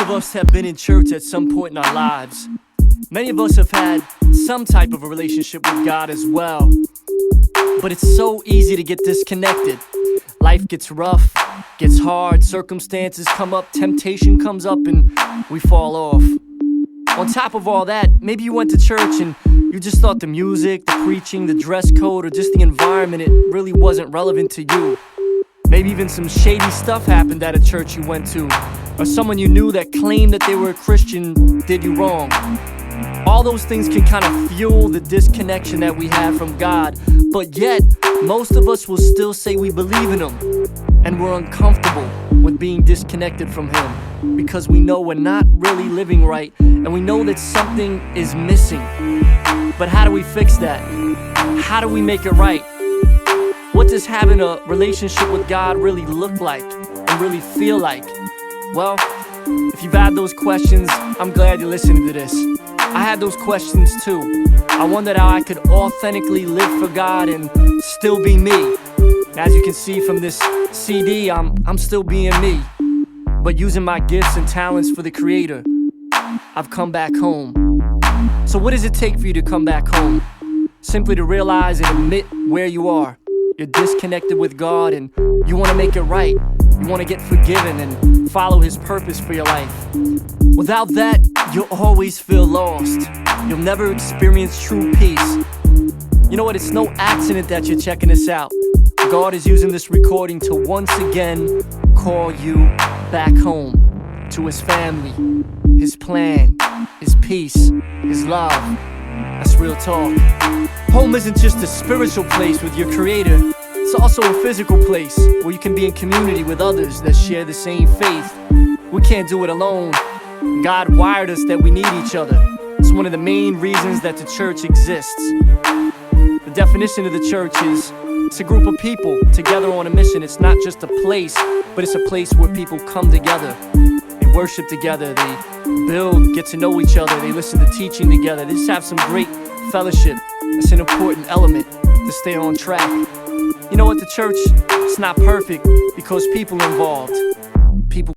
of us have been in church at some point in our lives. Many of us have had some type of a relationship with God as well. But it's so easy to get disconnected. Life gets rough, gets hard, circumstances come up, temptation comes up, and we fall off. On top of all that, maybe you went to church and you just thought the music, the preaching, the dress code, or just the environment, it really wasn't relevant to you. Maybe even some shady stuff happened at a church you went to, or someone you knew that claimed that they were a Christian did you wrong. All those things can kind of fuel the disconnection that we have from God, but yet, most of us will still say we believe in Him, and we're uncomfortable with being disconnected from Him, because we know we're not really living right, and we know that something is missing. But how do we fix that? How do we make it right? What does having a relationship with God really look like and really feel like? Well, if you've had those questions, I'm glad you're listening to this. I had those questions too. I wondered how I could authentically live for God and still be me. As you can see from this CD, I'm still being me, but using my gifts and talents for the Creator. I've come back home. So what does it take for you to come back home? Simply to realize and admit where you are. You're disconnected with God and you want to make it right. You want to get forgiven and follow His purpose for your life. Without that, you'll always feel lost. You'll never experience true peace. You know what? It's no accident that you're checking this out. God is using this recording to once again call you back home to His family, His plan, His peace, His love. That's real talk. Home isn't just a spiritual place with your Creator. It's also a physical place where you can be in community with others that share the same faith. We can't do it alone. God wired us that we need each other. It's one of the main reasons that the church exists. The definition of the church is it's a group of people together on a mission. It's not just a place, but it's a place where people come together. They worship together, they build, get to know each other, they listen to teaching together. They just have some great fellowship. It's an important element to stay on track. You know what, the church, it's not perfect because people are involved.